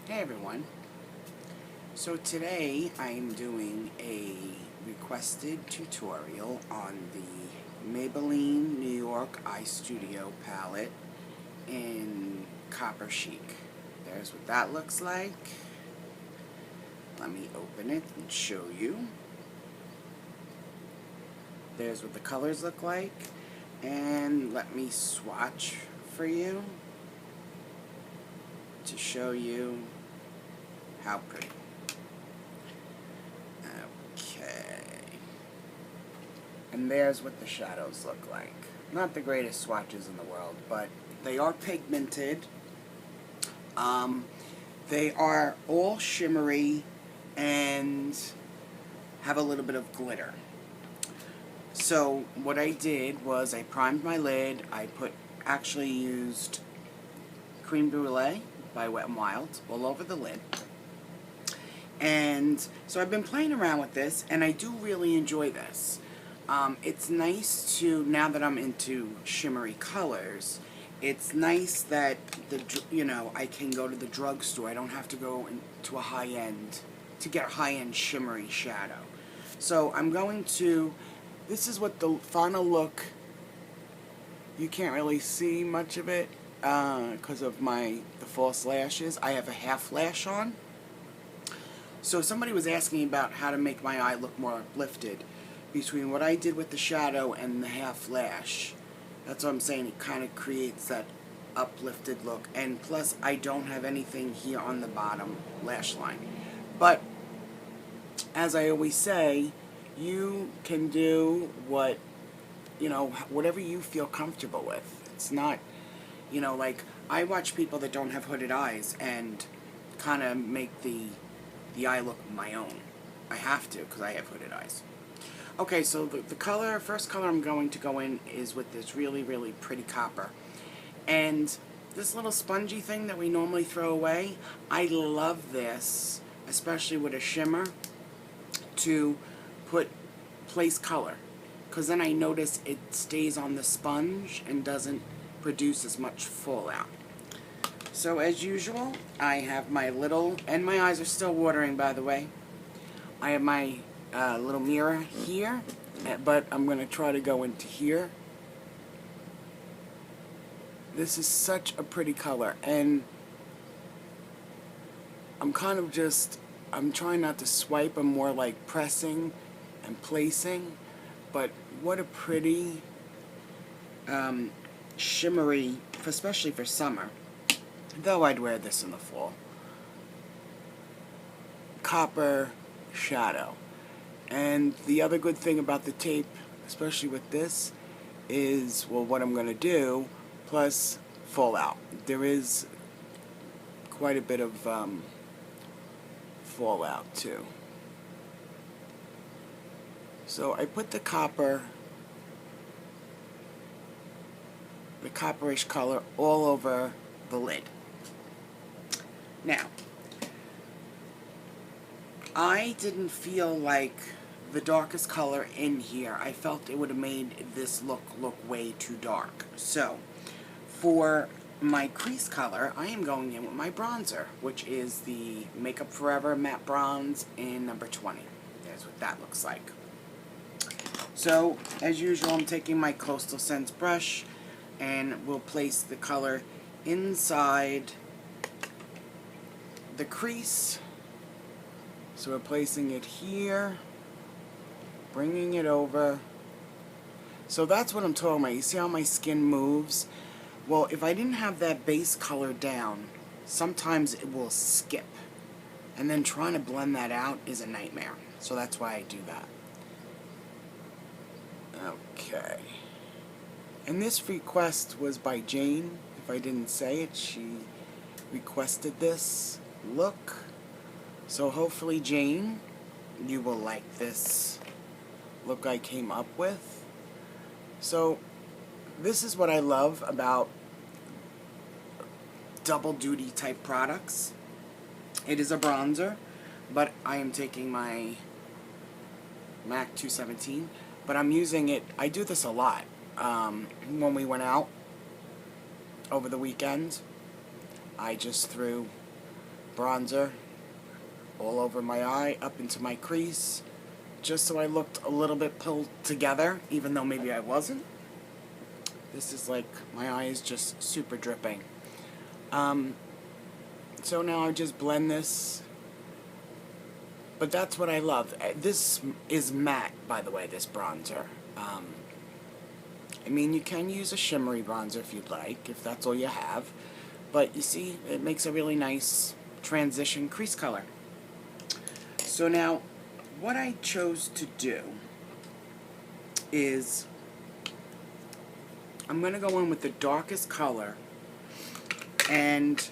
Hey everyone. So today I'm doing a requested tutorial on the Maybelline New York Eyestudio palette in Copper Chic. There's what that looks like. Let me open it and show you. There's what the colors look like. And let me swatch for you to show you how pretty. Okay. And there's what the shadows look like. Not the greatest swatches in the world, but they are pigmented. They are all shimmery and have a little bit of glitter. So what I did was I primed my lid. I actually used Cream Brulee by Wet n Wild all over the lid. And so I've been playing around with this, and I do really enjoy this. It's nice to, now that I'm into shimmery colors, it's nice that I can go to the drugstore. I don't have to go into a high-end to get a high-end shimmery shadow. So I'm going to, this is what the final look, you can't really see much of it because of the false lashes. I have a half lash on. So somebody was asking about how to make my eye look more uplifted between what I did with the shadow and the half lash. That's what I'm saying. It kind of creates that uplifted look. And plus, I don't have anything here on the bottom lash line. But as I always say, you can do whatever you feel comfortable with. It's not, like I watch people that don't have hooded eyes and kind of make the eye look my own. I have to because I have hooded eyes. Okay, so the first color I'm going to go in is with this really, really pretty copper. And this little spongy thing that we normally throw away, I love this, especially with a shimmer, to place color. Because then I notice it stays on the sponge and doesn't produce as much fallout. So as usual, I have my and my eyes are still watering, by the way. I have my little mirror here, but I'm going to try to go into here. This is such a pretty color, and I'm kind of I'm trying not to swipe. I'm more like pressing and placing, but what a pretty shimmery, especially for summer. Though I'd wear this in the fall. Copper shadow. And the other good thing about the tape, especially with this, is, well, what I'm going to do, plus fallout. There is quite a bit of fallout, too. So I put the copperish color all over the lid. Now, I didn't feel like the darkest color in here. I felt it would have made this look way too dark. So, for my crease color, I am going in with my bronzer, which is the Makeup Forever Matte Bronze in number 20. There's what that looks like. So, as usual, I'm taking my Coastal Scents brush, and we'll place the color inside the crease. So we're placing it here, bringing it over. So that's what I'm talking about. You see how my skin moves? Well, if I didn't have that base color down, sometimes it will skip. And then trying to blend that out is a nightmare. So that's why I do that. Okay. And this request was by Jane. If I didn't say it, she requested this look. So hopefully, Jane, you will like this look I came up with. So this is what I love about double duty type products. It is a bronzer, but I am taking my MAC 217, but I'm using it, I do this a lot. When we went out over the weekend, I just threw bronzer all over my eye, up into my crease, just so I looked a little bit pulled together, even though maybe I wasn't. This is like, my eye is just super dripping. So now I just blend this. But that's what I love. This is matte, by the way, this bronzer. I mean, you can use a shimmery bronzer if you'd like, if that's all you have. But you see, it makes a really nice transition crease color. So now, what I chose to do is, I'm going to go in with the darkest color, and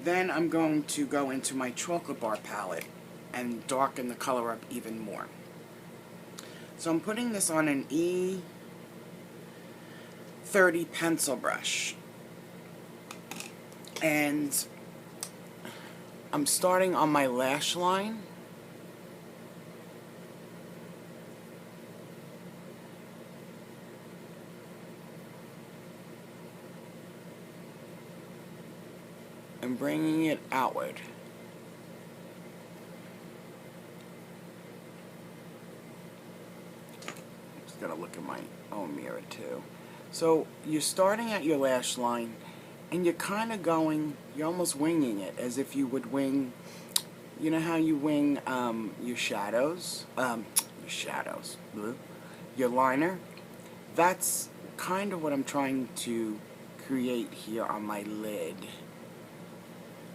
then I'm going to go into my chocolate bar palette and darken the color up even more. So I'm putting this on an E30 pencil brush. And I'm starting on my lash line. And bringing it outward. Just gotta look at my own mirror too. So you're starting at your lash line, and you're kind of going, you're almost winging it, as if you would wing, you know how you wing your shadows? Your liner? That's kind of what I'm trying to create here on my lid.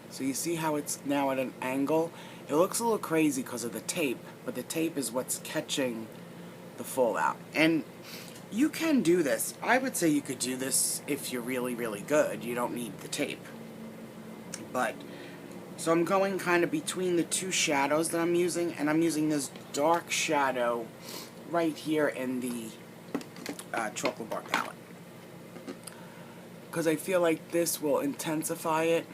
So you see how it's now at an angle? It looks a little crazy because of the tape, but the tape is what's catching the fallout. And you can do this. I would say you could do this if you're really, really good. You don't need the tape. But, so I'm going kind of between the two shadows that I'm using, and I'm using this dark shadow right here in the chocolate bar palette. Because I feel like this will intensify it.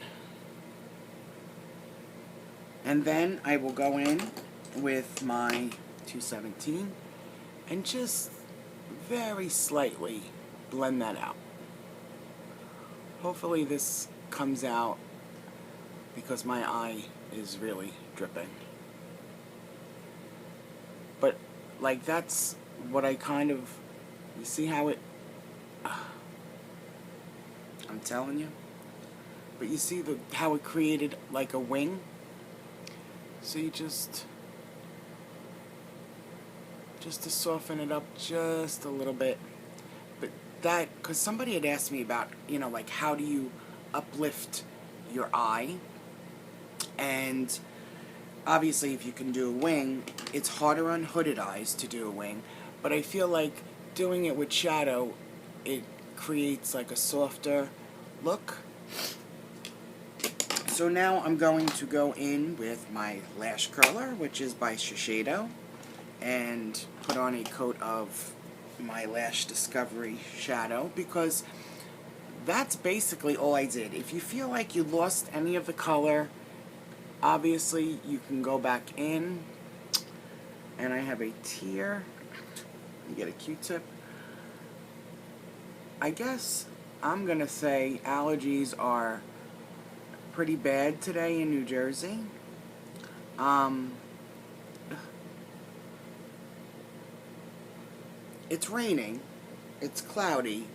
And then I will go in with my 217 and just very slightly blend that out. Hopefully this comes out because my eye is really dripping. But like that's what I kind of, you see how it, I'm telling you. But you see how it created like a wing? So you just to soften it up just a little bit. But that, because somebody had asked me about, you know, like how do you uplift your eye? And obviously if you can do a wing, it's harder on hooded eyes to do a wing. But I feel like doing it with shadow, it creates like a softer look. So now I'm going to go in with my lash curler, which is by Shiseido, and put on a coat of my Lash Discovery shadow, because that's basically all I did. If you feel like you lost any of the color, obviously you can go back in, and I have a tear. You get a Q-tip. I guess I'm going to say allergies are pretty bad today in New Jersey. It's raining, it's cloudy,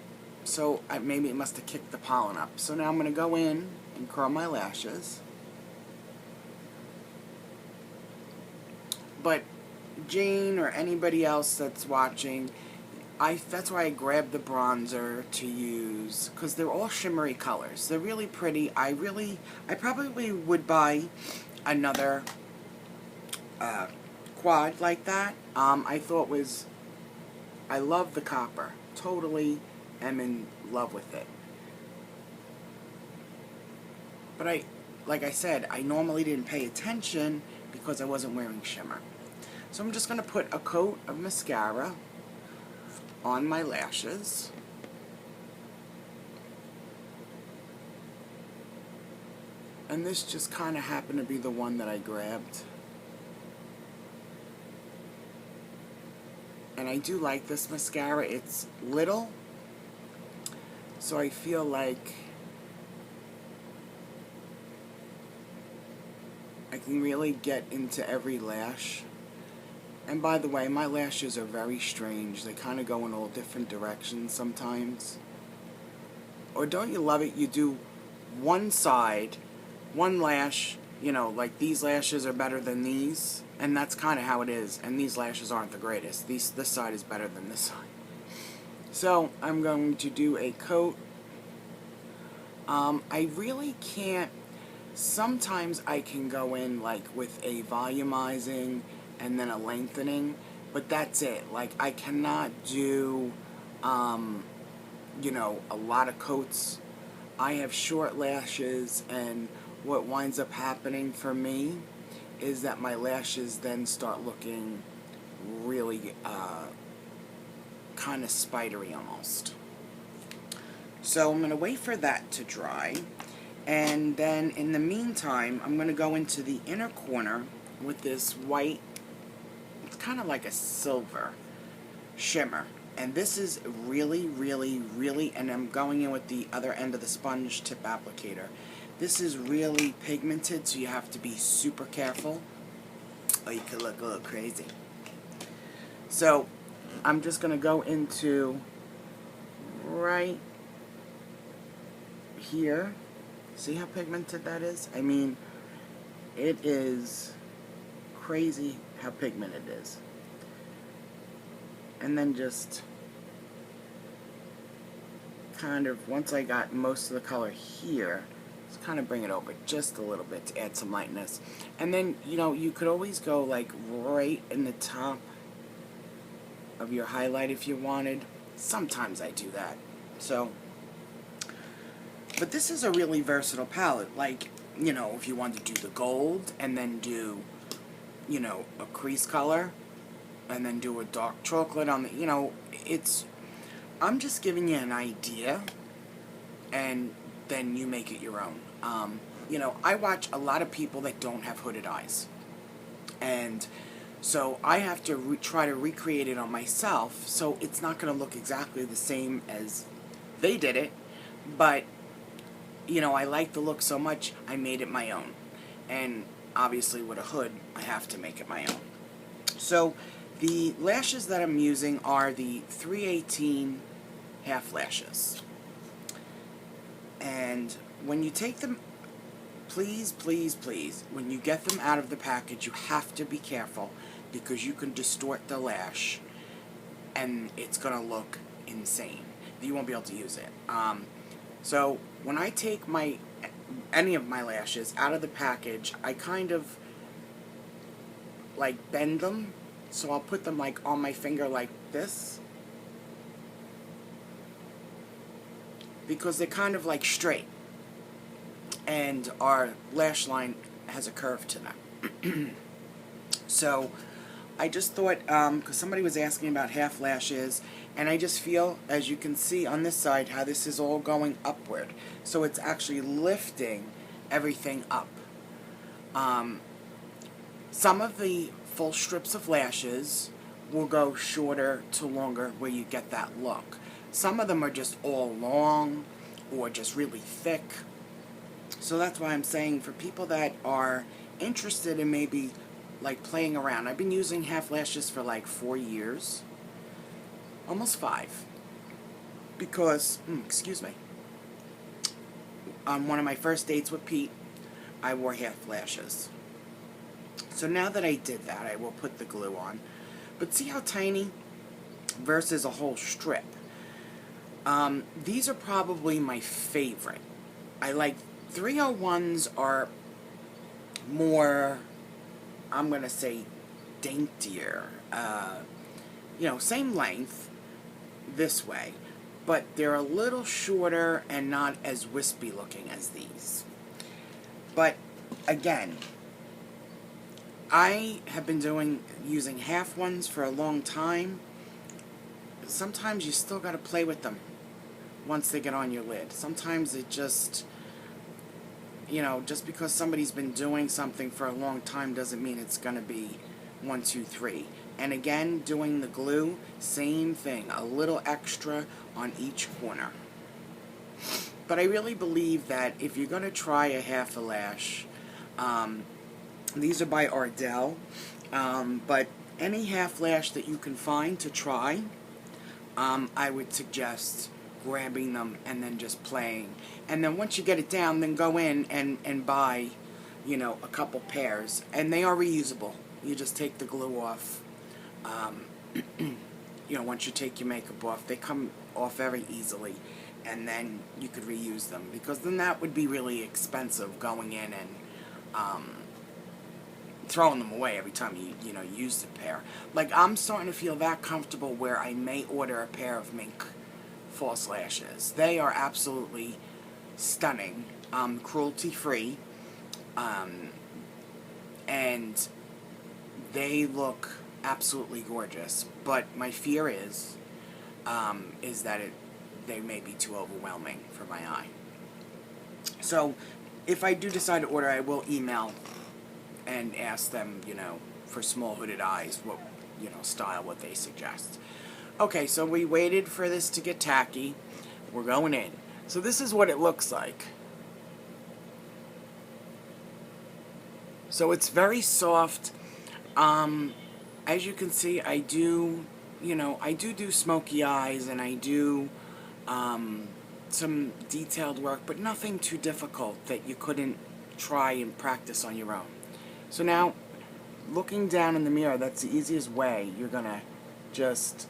so maybe it must have kicked the pollen up. So now I'm going to go in and curl my lashes. But Jane or anybody else that's watching, that's why I grabbed the bronzer to use, because they're all shimmery colors. They're really pretty. I probably would buy another quad like that. I love the copper. Totally am in love with it. But like I said, I normally didn't pay attention because I wasn't wearing shimmer. So I'm just going to put a coat of mascara on my lashes. And this just kind of happened to be the one that I grabbed. And I do like this mascara. It's little, so I feel like I can really get into every lash. And by the way, my lashes are very strange. They kind of go in all different directions sometimes. Or don't you love it? You do one side, one lash, you know, like these lashes are better than these. And that's kind of how it is. And these lashes aren't the greatest. This side is better than this side. So I'm going to do a coat. I really can't. Sometimes I can go in like with a volumizing and then a lengthening, but that's it. Like I cannot do, you know, a lot of coats. I have short lashes, and what winds up happening for me is that my lashes then start looking really kind of spidery almost. So I'm going to wait for that to dry, and then in the meantime I'm going to go into the inner corner with this white, it's kind of like a silver shimmer, and this is really, and I'm going in with the other end of the sponge tip applicator. This is really pigmented, so you have to be super careful or you could look a little crazy. So I'm just going to go into right here. See how pigmented that is? I mean, it is crazy how pigmented it is. And then just kind of, once I got most of the color here, just kind of bring it over just a little bit to add some lightness. And then, you know, you could always go like right in the top of your highlight if you wanted. Sometimes I do that. So, but this is a really versatile palette. Like, you know, if you want to do the gold and then do, you know, a crease color and then do a dark chocolate on the, you know, it's, I'm just giving you an idea and then you make it your own. You know, I watch a lot of people that don't have hooded eyes, and so I have to try to recreate it on myself, so it's not going to look exactly the same as they did it, but you know, I like the look so much, I made it my own. And obviously with a hood, I have to make it my own. So the lashes that I'm using are the 318 half lashes. And when you take them, please, when you get them out of the package, you have to be careful because you can distort the lash and it's going to look insane. You won't be able to use it. So when I take any of my lashes out of the package, I kind of like bend them. So I'll put them like on my finger like this, because they're kind of like straight and our lash line has a curve to them. So I just thought, because somebody was asking about half lashes, and I just feel, as you can see on this side, how this is all going upward. So it's actually lifting everything up. Some of the full strips of lashes will go shorter to longer where you get that look. Some of them are just all long or just really thick. So that's why I'm saying for people that are interested in maybe like playing around. I've been using half lashes for like 4 years. Almost 5. Because, excuse me. On one of my first dates with Pete, I wore half lashes. So now that I did that, I will put the glue on. But see how tiny versus a whole strip. These are probably my favorite. I like 301s are more, I'm going to say, daintier. You know, same length this way, but they're a little shorter and not as wispy looking as these. But again, I have been using half ones for a long time. Sometimes you still got to play with them once they get on your lid. Sometimes it just, you know, just because somebody's been doing something for a long time doesn't mean it's going to be 1, 2, 3. And again, doing the glue, same thing, a little extra on each corner. But I really believe that if you're going to try a half a lash, These are by Ardell, but any half lash that you can find to try, I would suggest grabbing them and then just playing. And then once you get it down, then go in and buy, you know, a couple pairs. And they are reusable. You just take the glue off. You know, once you take your makeup off, they come off very easily. And then you could reuse them. Because then that would be really expensive going in and throwing them away every time you know, use the pair. Like, I'm starting to feel that comfortable where I may order a pair of mink false lashes. They are absolutely stunning, cruelty-free, and they look absolutely gorgeous. But my fear is that they may be too overwhelming for my eye. So, if I do decide to order, I will email and ask them, you know, for small hooded eyes, what, you know, style, what they suggest. Okay, so we waited for this to get tacky. We're going in. So this is what it looks like. So it's very soft. As you can see, I do, you know, I do smoky eyes, and I do some detailed work, but nothing too difficult that you couldn't try and practice on your own. So now, looking down in the mirror, that's the easiest way. You're gonna just,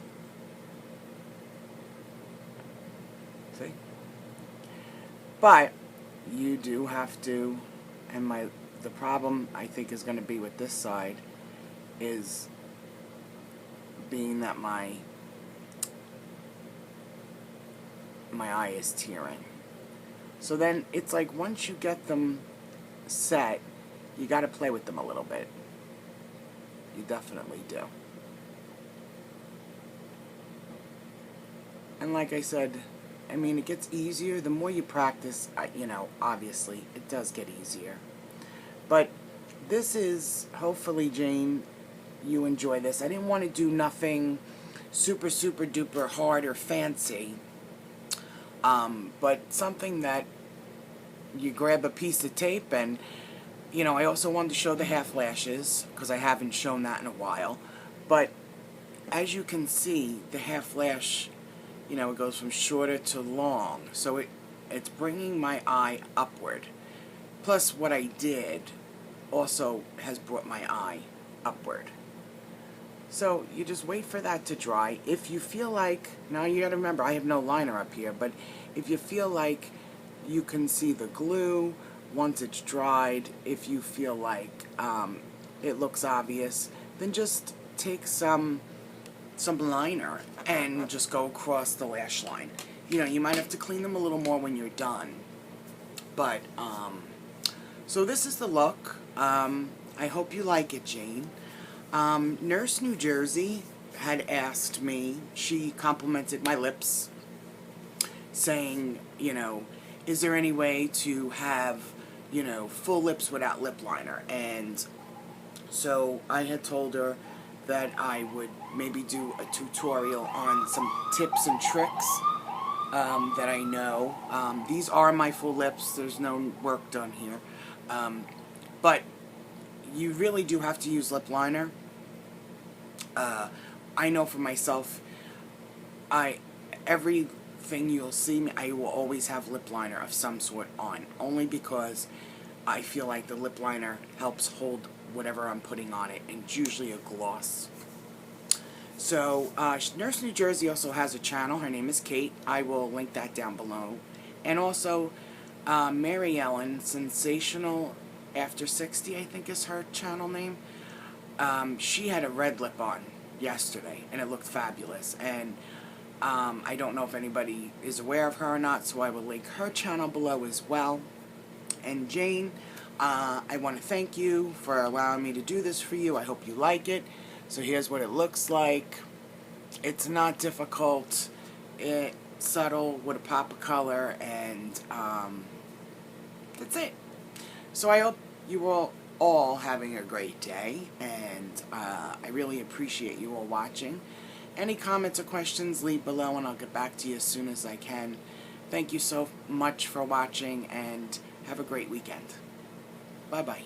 see? But you do have to, and the problem I think is going to be with this side is being that my eye is tearing. So then it's like once you get them set, you got to play with them a little bit. You definitely do. And like I said, I mean, it gets easier. The more you practice, you know, obviously, it does get easier. But this is, hopefully, Jane, you enjoy this. I didn't want to do nothing super, super duper hard or fancy. But something that you grab a piece of tape and, you know, I also wanted to show the half lashes, because I haven't shown that in a while. But as you can see, the half lash, you know, it goes from shorter to long. So it's bringing my eye upward. Plus what I did also has brought my eye upward. So you just wait for that to dry. If you feel like, now you gotta remember, I have no liner up here, but if you feel like you can see the glue once it's dried, if you feel like it looks obvious, then just take some liner and just go across the lash line. You know, you might have to clean them a little more when you're done. But, so this is the look. I hope you like it, Jane. Nurse New Jersey had asked me, she complimented my lips, saying, you know, is there any way to have, you know, full lips without lip liner? And so I had told her that I would maybe do a tutorial on some tips and tricks that I know. These are my full lips. There's no work done here. But you really do have to use lip liner. I know for myself, everything you'll see me, I will always have lip liner of some sort on. Only because I feel like the lip liner helps hold whatever I'm putting on it, and it's usually a gloss. So, Nurse New Jersey also has a channel. Her name is Kate. I will link that down below. And also, Mary Ellen, Sensational After 60, I think is her channel name. She had a red lip on yesterday, and it looked fabulous. And I don't know if anybody is aware of her or not, so I will link her channel below as well. And Jane, I want to thank you for allowing me to do this for you. I hope you like it. So here's what it looks like. It's not difficult. It's subtle with a pop of color, and that's it. So I hope you are all having a great day, and I really appreciate you all watching. Any comments or questions, leave below, and I'll get back to you as soon as I can. Thank you so much for watching, and have a great weekend. Bye-bye.